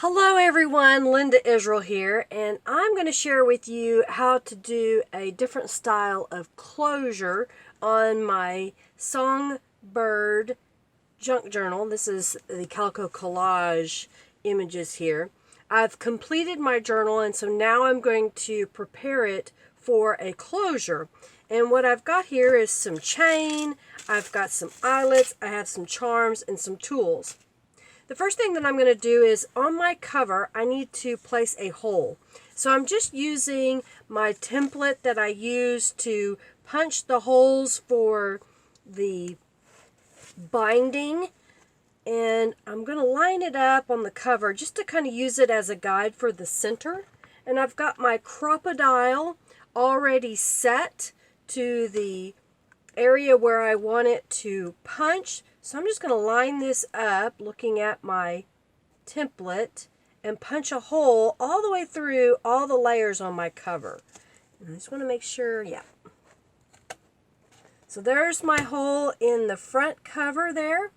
Hello everyone, Linda Israel here, and I'm going to share with you how to do a different style of closure on my songbird junk journal. This is the Calico Collage images here. I've completed my journal, and so now I'm going to prepare it for a closure. And what I've got here is some chain, I've got some eyelets, I have some charms, and some tools. The first thing that I'm going to do is on my cover, I need to place a hole. So I'm just using my template that I use to punch the holes for the binding. And I'm going to line it up on the cover just to kind of use it as a guide for the center. And I've got my crocodile already set to the area where I want it to punch. So I'm just going to line this up looking at my template and punch a hole all the way through all the layers on my cover. And I just want to make sure, yeah. So there's my hole in the front cover there.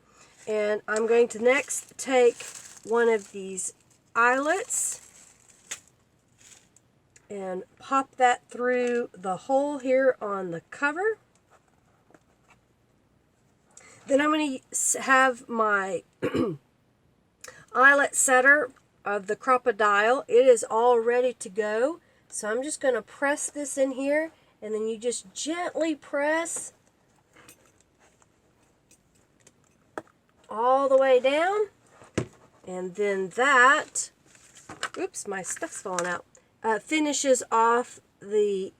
And I'm going to next take one of these eyelets and pop that through the hole here on the cover. Then I'm going to have my eyelet setter of the crocodile. It is all ready to go. So I'm just going to press this in here, and then you just gently press all the way down. And then that, oops, my stuff's falling out, finishes off the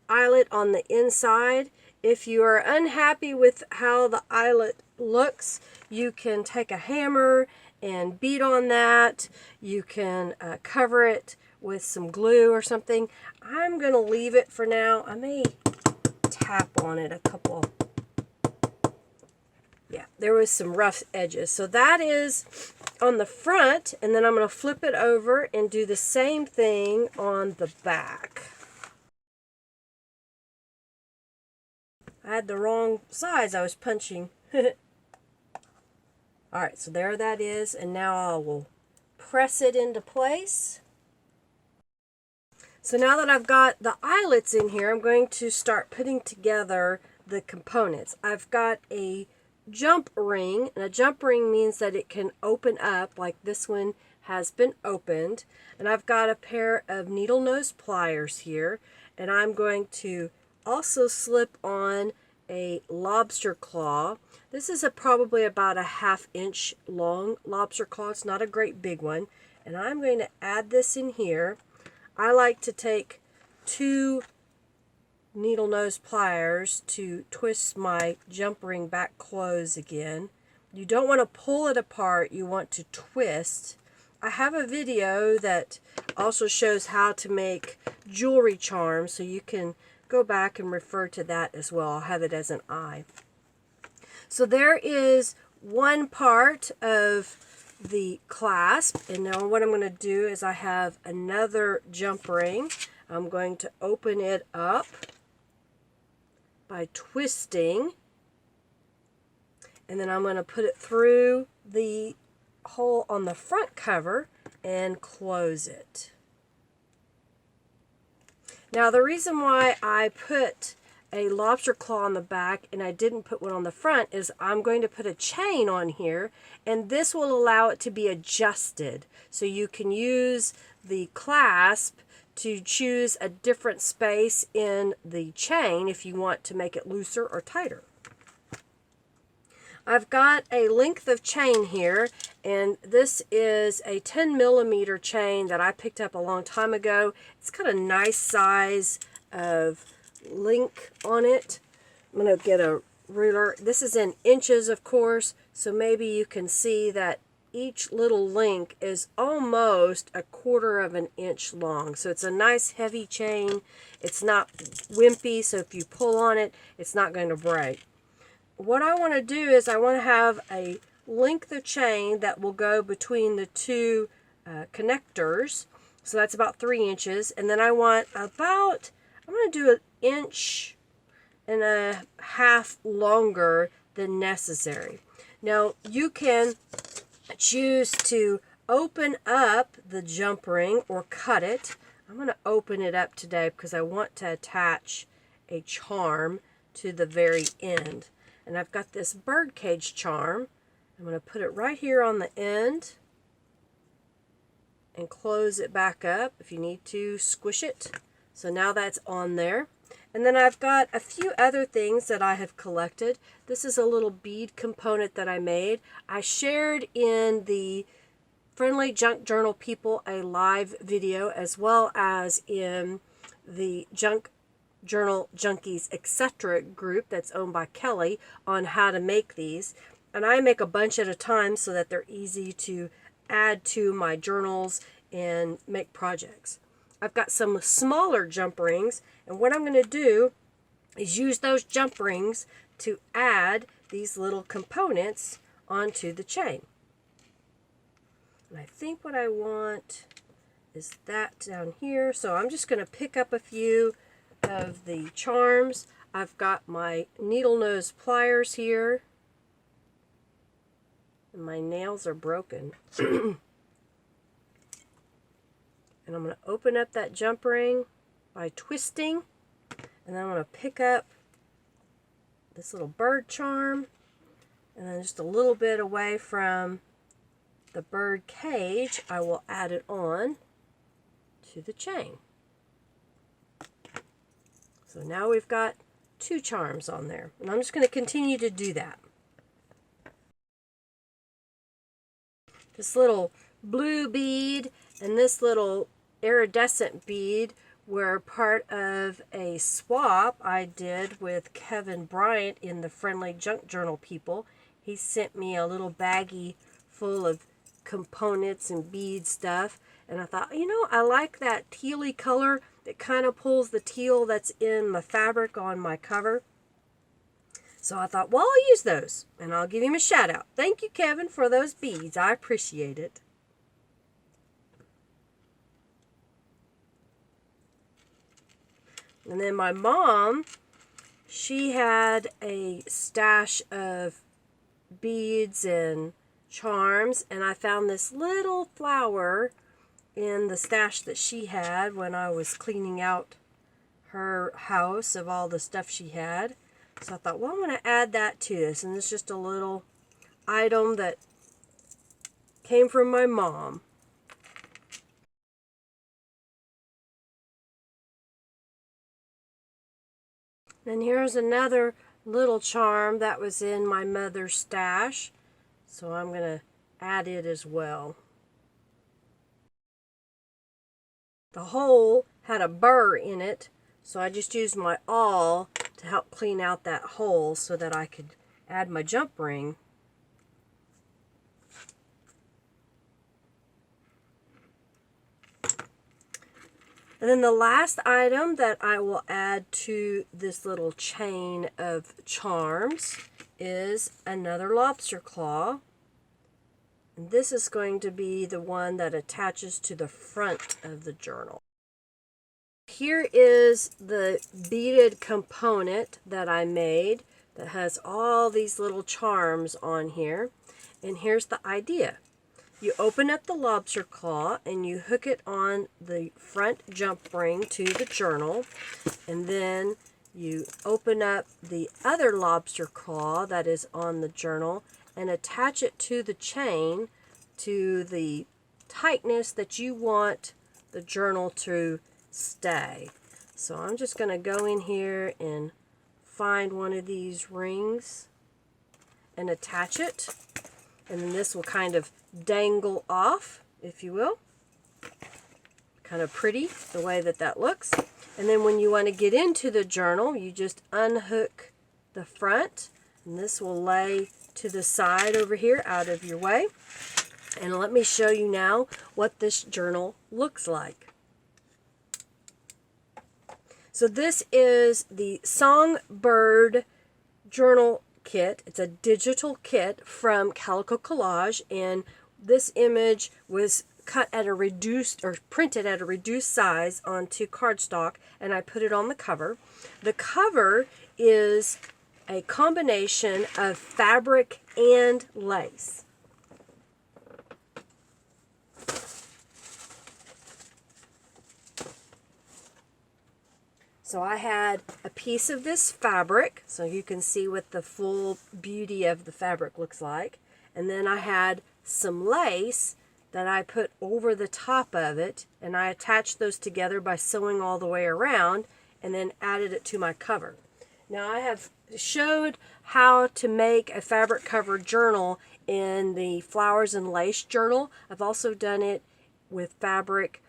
eyelet on the inside. If you are unhappy with how the eyelet looks, you can take a hammer and beat on that. You can cover it with some glue or something. I'm going to leave it for now. I may tap on it a couple. Yeah, there was some rough edges. So that is on the front, and then I'm going to flip it over and do the same thing on the back. I had the wrong size I was punching. Alright, so there that is, and now I will press it into place. So now that I've got the eyelets in here, I'm going to start putting together the components. I've got a jump ring, and a jump ring means that it can open up, like this one has been opened. And I've got a pair of needle nose pliers here, and I'm going to also slip on a lobster claw. This is probably about a 1/2 inch long lobster claw. It's not a great big one. And I'm going to add this in here. I like to take 2 needle nose pliers to twist my jump ring back close again. You don't want to pull it apart, you want to twist. I have a video that also shows how to make jewelry charms, so you can go back and refer to that as well. I'll have it as an eye. So there is one part of the clasp, and now what I'm going to do is I have another jump ring. I'm going to open it up by twisting, and then I'm going to put it through the hole on the front cover and close it. Now the reason why I put a lobster claw on the back and I didn't put one on the front is I'm going to put a chain on here, and this will allow it to be adjusted. So you can use the clasp to choose a different space in the chain if you want to make it looser or tighter. I've got a length of chain here, and this is a 10mm chain that I picked up a long time ago. It's got a nice size of link on it. I'm going to get a ruler. This is in inches, of course, so maybe you can see that each little link is almost 1/4 of an inch long. So it's a nice heavy chain. It's not wimpy, so if you pull on it, it's not going to break. What I want to do is I want to have a length of chain that will go between the two connectors. So that's about 3 inches. And then I want about, I'm going to do 1.5 inches longer than necessary. Now you can choose to open up the jump ring or cut it. I'm going to open it up today because I want to attach a charm to the very end. And I've got this birdcage charm. I'm going to put it right here on the end and close it back up. If you need to, squish it. So now that's on there. And then I've got a few other things that I have collected. This is a little bead component that I made. I shared in the Friendly Junk Journal People a live video, as well as in the Junk Journal Junkies Etc. group that's owned by Kelly on how to make these. And I make a bunch at a time so that they're easy to add to my journals and make projects. I've got some smaller jump rings, and what I'm going to do is use those jump rings to add these little components onto the chain. And I think what I want is that down here. So I'm just going to pick up a few of the charms. I've got my needle nose pliers here. And my nails are broken. And I'm going to open up that jump ring by twisting. And then I'm going to pick up this little bird charm. And then just a little bit away from the bird cage, I will add it on to the chain. So now we've got 2 charms on there. And I'm just going to continue to do that. This little blue bead and this little iridescent bead were part of a swap I did with Kevin Bryant in the Friendly Junk Journal People. He sent me a little baggie full of components and bead stuff, and I thought, you know, I like that tealy color that kind of pulls the teal that's in the fabric on my cover. So I thought, well, I'll use those, and I'll give him a shout out. Thank you, Kevin, for those beads. I appreciate it. And then my mom, she had a stash of beads and charms, and I found this little flower in the stash that she had when I was cleaning out her house of all the stuff she had. So I thought, well, I'm going to add that to this, and it's just a little item that came from my mom. And here's another little charm that was in my mother's stash. So I'm going to add it as well. The hole had a burr in it, so I just used my awl to help clean out that hole so that I could add my jump ring. And then the last item that I will add to this little chain of charms is another lobster claw. And this is going to be the one that attaches to the front of the journal. Here is the beaded component that I made that has all these little charms on here. And here's the idea. You open up the lobster claw and you hook it on the front jump ring to the journal, and then you open up the other lobster claw that is on the journal and attach it to the chain to the tightness that you want the journal to stay. So I'm just going to go in here and find one of these rings and attach it. And then this will kind of dangle off, if you will. Kind of pretty, the way that that looks. And then when you want to get into the journal, you just unhook the front. And this will lay to the side over here, out of your way. And let me show you now what this journal looks like. So this is the Songbird Journal Kit. It's a digital kit from Calico Collage, and this image was cut at a reduced, or printed at a reduced size onto cardstock, and I put it on the cover. The cover is a combination of fabric and lace. So I had a piece of this fabric, so you can see what the full beauty of the fabric looks like. And then I had some lace that I put over the top of it, and I attached those together by sewing all the way around, and then added it to my cover. Now I have showed how to make a fabric cover journal in the Flowers and Lace journal. I've also done it with fabric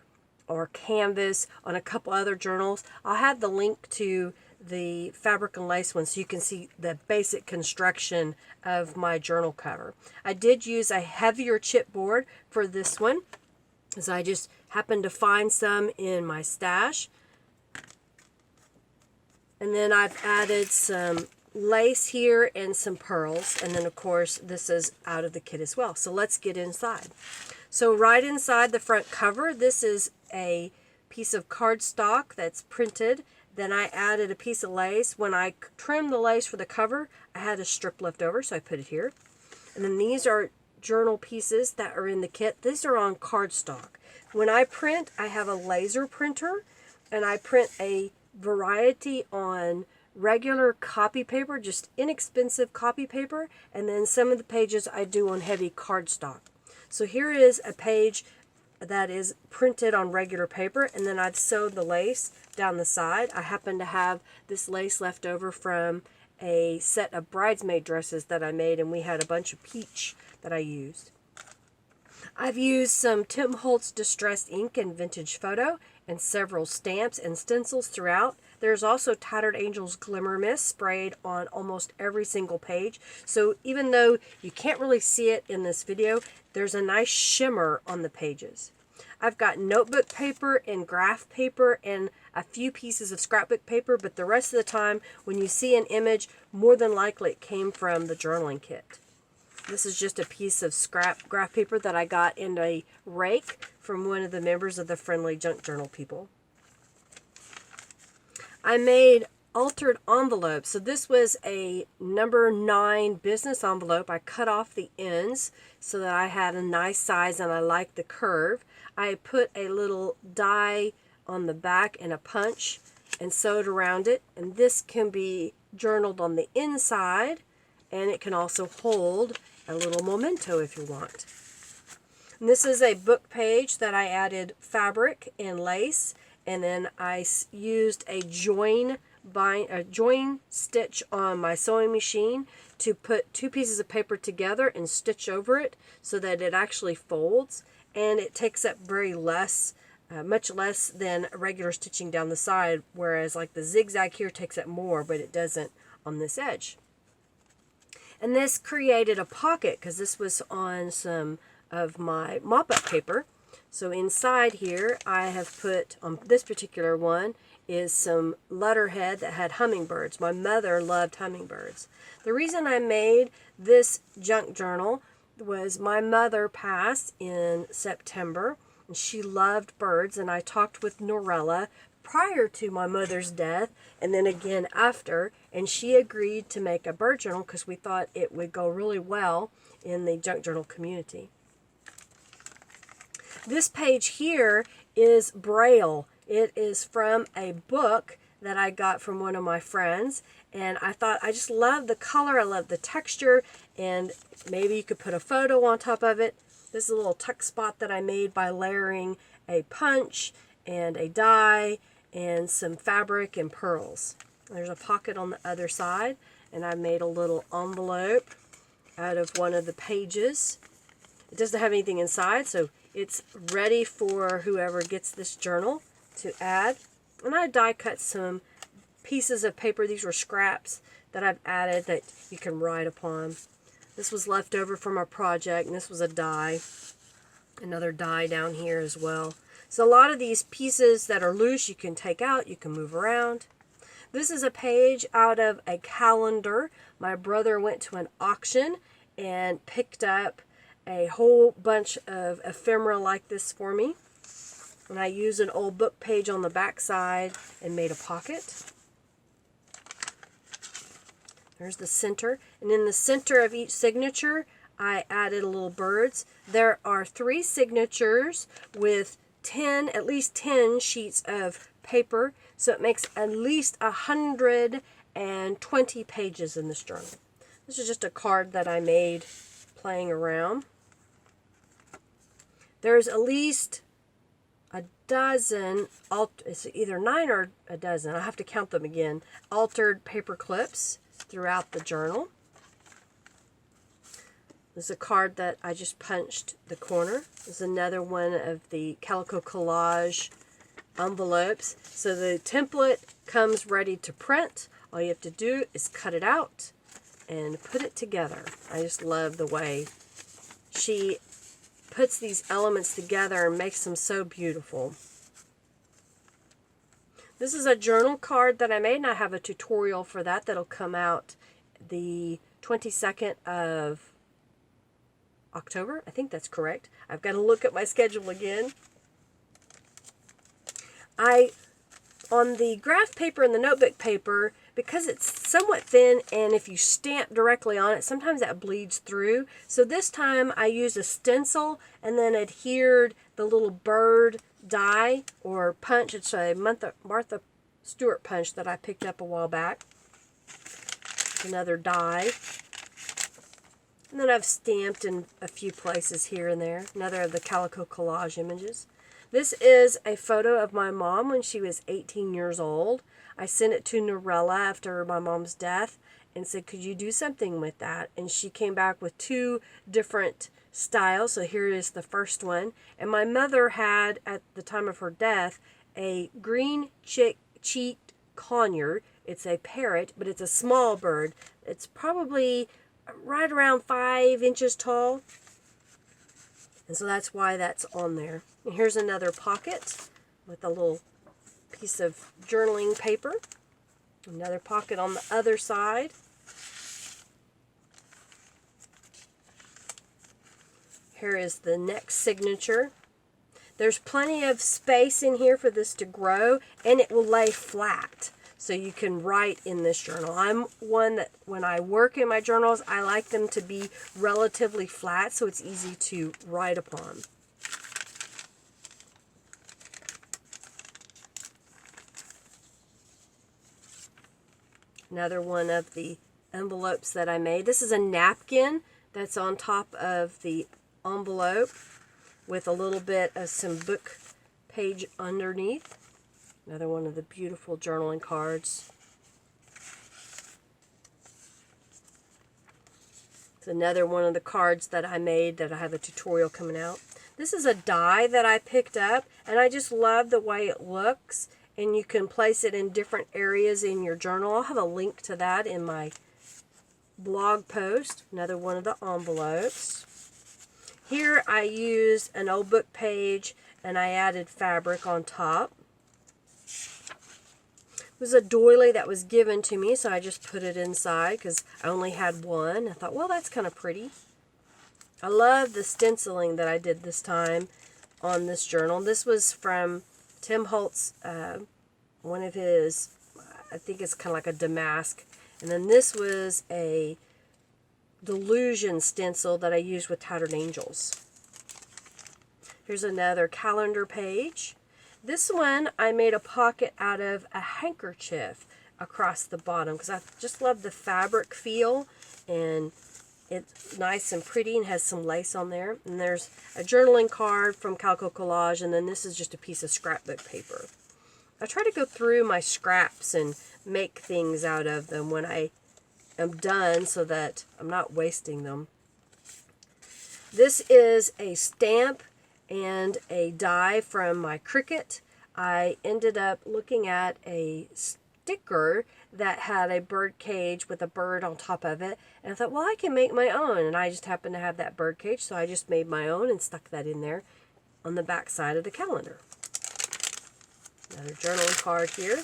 or canvas on a couple other journals. I'll have the link to the fabric and lace one so you can see the basic construction of my journal cover. I did use a heavier chipboard for this one, as I just happened to find some in my stash. And then I've added some lace here and some pearls, and then of course this is out of the kit as well. So let's get inside. So right inside the front cover, this is a piece of cardstock that's printed. Then I added a piece of lace. When I trimmed the lace for the cover, I had a strip left over, so I put it here. And then these are journal pieces that are in the kit. These are on cardstock. When I print, I have a laser printer, and I print a variety on regular copy paper, just inexpensive copy paper, and then some of the pages I do on heavy cardstock. So here is a page that is printed on regular paper, and then I've sewed the lace down the side. I happen to have this lace left over from a set of bridesmaid dresses that I made, and we had a bunch of peach that I used. I've used some Tim Holtz Distress ink and Vintage Photo, and several stamps and stencils throughout. There's also Tattered Angels Glimmer Mist sprayed on almost every single page. So even though you can't really see it in this video, there's a nice shimmer on the pages. I've got notebook paper and graph paper and a few pieces of scrapbook paper, but the rest of the time when you see an image, more than likely it came from the journaling kit. This is just a piece of scrap graph paper that I got in a rake from one of the members of the Friendly Junk Journal people. I made altered envelopes. So this was a number 9 business envelope. I cut off the ends so that I had a nice size and I liked the curve. I put a little die on the back and a punch and sewed around it. And this can be journaled on the inside, and it can also hold a little memento if you want. And this is a book page that I added fabric and lace, and then I used a join stitch on my sewing machine to put 2 pieces of paper together and stitch over it so that it actually folds, and it takes up much less than regular stitching down the side, whereas like the zigzag here takes up more, but it doesn't on this edge. And this created a pocket because this was on some of my mop-up paper. So inside here I have put, on this particular one, is some letterhead that had hummingbirds. My mother loved hummingbirds. The reason I made this junk journal was my mother passed in September, and she loved birds, and I talked with Norella prior to my mother's death and then again after, and she agreed to make a bird journal because we thought it would go really well in the junk journal community. This page here is Braille. It is from a book that I got from one of my friends, and I thought I just love the color, I love the texture, and maybe you could put a photo on top of it. This is a little tuck spot that I made by layering a punch and a die and some fabric and pearls. There's a pocket on the other side, and I made a little envelope out of one of the pages. It doesn't have anything inside, so it's ready for whoever gets this journal to add. And I die cut some pieces of paper. These were scraps that I've added that you can write upon. This was left over from our project, and this was a die. Another die down here as well. So a lot of these pieces that are loose you can take out, you can move around. This is a page out of a calendar. My brother went to an auction and picked up a whole bunch of ephemera like this for me. And I used an old book page on the back side and made a pocket. There's the center. And in the center of each signature, I added little birds. There are 3 signatures with at least 10 sheets of paper, so it makes at least 120 pages in this journal. This is just a card that I made playing around. There's at least a dozen, it's either 9 or a dozen, I have to count them again, altered paper clips throughout the journal. There's a card that I just punched the corner. There's another one of the Calico Collage envelopes. So the template comes ready to print. All you have to do is cut it out and put it together. I just love the way she puts these elements together and makes them so beautiful. This is a journal card that I made, and I have a tutorial for that that'll come out the 22nd of October. I think that's correct. I've got to look at my schedule again. On the graph paper and the notebook paper, because it's somewhat thin, and if you stamp directly on it, sometimes that bleeds through. So this time I used a stencil and then adhered the little bird die or punch. It's a Martha Stewart punch that I picked up a while back. Another die. And then I've stamped in a few places here and there. Another of the Calico Collage images. This is a photo of my mom when she was 18 years old. I sent it to Norella after my mom's death and said, could you do something with that? And she came back with 2 different styles. So here is the first one. And my mother had, at the time of her death, a green-cheeked conure. It's a parrot, but it's a small bird. It's probably right around 5 inches tall. And so that's why that's on there. And here's another pocket with a little piece of journaling paper. Another pocket on the other side. Here is the next signature. There's plenty of space in here for this to grow, and it will lay flat. So you can write in this journal. I'm one that when I work in my journals, I like them to be relatively flat so it's easy to write upon. Another one of the envelopes that I made. This is a napkin that's on top of the envelope with a little bit of some book page underneath. Another one of the beautiful journaling cards. It's another one of the cards that I made that I have a tutorial coming out. This is a die that I picked up, and I just love the way it looks. And you can place it in different areas in your journal. I'll have a link to that in my blog post. Another one of the envelopes. Here I used an old book page, and I added fabric on top. It was a doily that was given to me, so I just put it inside because I only had one. I thought, well, that's kind of pretty. I love the stenciling that I did this time on this journal. This was from Tim Holtz, one of his, I think it's kind of like a damask. And then this was a Delusion stencil that I used with Tattered Angels. Here's another calendar page. This one I made a pocket out of a handkerchief across the bottom because I just love the fabric feel, and it's nice and pretty and has some lace on there. And there's a journaling card from Calico Collage, and then this is just a piece of scrapbook paper. I try to go through my scraps and make things out of them when I am done so that I'm not wasting them. This is a stamp and a die from my Cricut. I ended up looking at a sticker that had a bird cage with a bird on top of it, and I thought, well, I can make my own, and I just happened to have that bird cage, so I just made my own and stuck that in there on the back side of the calendar. Another journaling card here.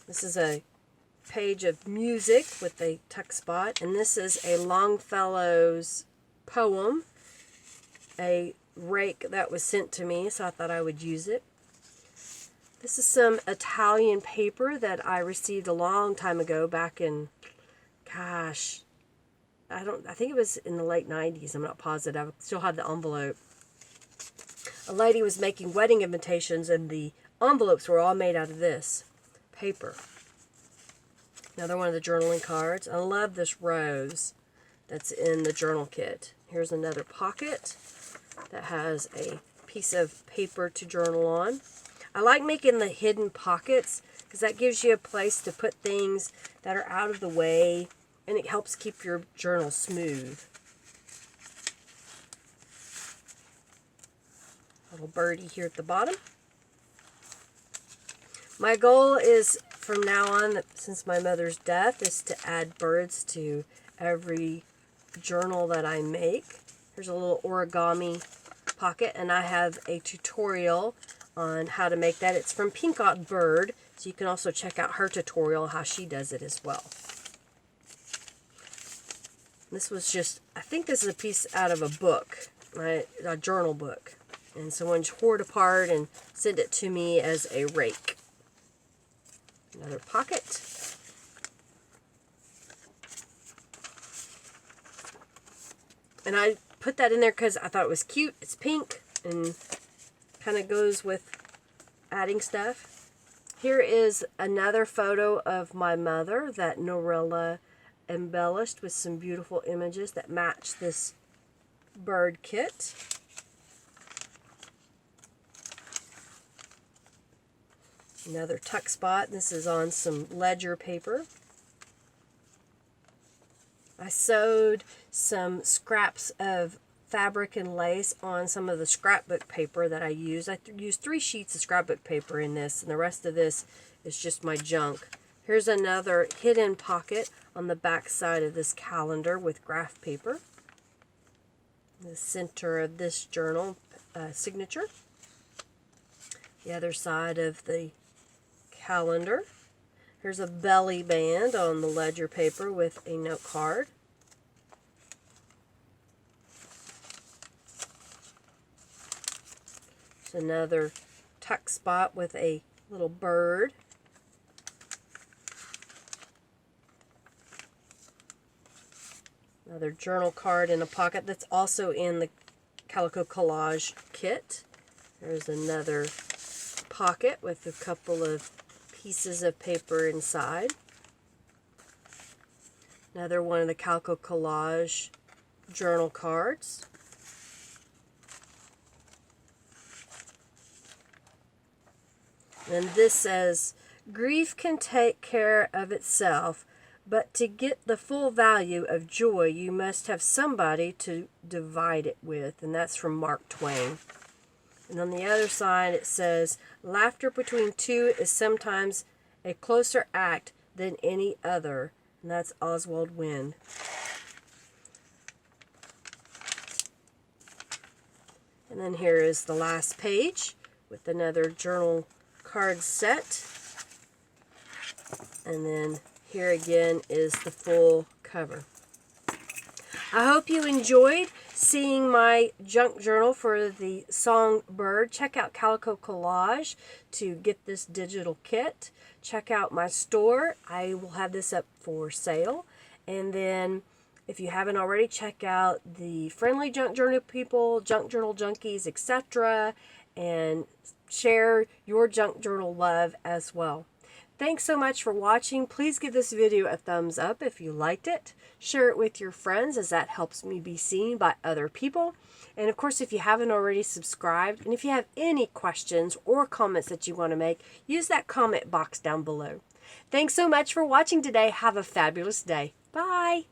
This is a page of music with a tuck spot, and this is a Longfellow's poem, a rake that was sent to me, so I thought I would use it. This is some Italian paper that I received a long time ago, back in, gosh, I think it was in the late 90s. I'm not positive. I still had the envelope. A lady was making wedding invitations, and the envelopes were all made out of this paper. Another one of the journaling cards. I love this rose that's in the journal kit. Here's another pocket that has a piece of paper to journal on. I like making the hidden pockets because that gives you a place to put things that are out of the way, and it helps keep your journal smooth. Little birdie here at the bottom. My goal is from now on, since my mother's death, is to add birds to every journal that I make. Here's a little origami pocket, and I have a tutorial on how to make that. It's from Pink Ot Bird, so you can also check out her tutorial, how she does it as well. This was just, I think this is a piece out of a book, a journal book. And someone tore it apart and sent it to me as a rake. Another pocket. And I put that in there because I thought it was cute. It's pink and kind of goes with adding stuff. Here is another photo of my mother that Norella embellished with some beautiful images that match this bird kit. Another tuck spot. This is on some ledger paper. I sewed some scraps of fabric and lace on some of the scrapbook paper that I used. I used 3 sheets of scrapbook paper in this, and the rest of this is just my junk. Here's another hidden pocket on the back side of this calendar with graph paper. The center of this journal signature. The other side of the calendar. Here's a belly band on the ledger paper with a note card. There's another tuck spot with a little bird. Another journal card in a pocket that's also in the Calico Collage kit. There's another pocket with a couple of pieces of paper inside. Another one of the Calico Collage journal cards. And this says, "Grief can take care of itself, but to get the full value of joy, you must have somebody to divide it with." And that's from Mark Twain. And on the other side it says, "Laughter between two is sometimes a closer act than any other." And that's Oswald Wynne. And then here is the last page with another journal card set. And then here again is the full cover. I hope you enjoyed seeing my junk journal for the Songbird. Check out Calico Collage to get this digital kit. Check out my store. I will have this up for sale. And then if you haven't already, check out the Friendly Junk Journal people, Junk Journal Junkies, etc. And share your junk journal love as well. Thanks so much for watching. Please give this video a thumbs up if you liked it. Share it with your friends, as that helps me be seen by other people. And of course, if you haven't already subscribed, and if you have any questions or comments that you want to make, use that comment box down below. Thanks so much for watching today. Have a fabulous day. Bye.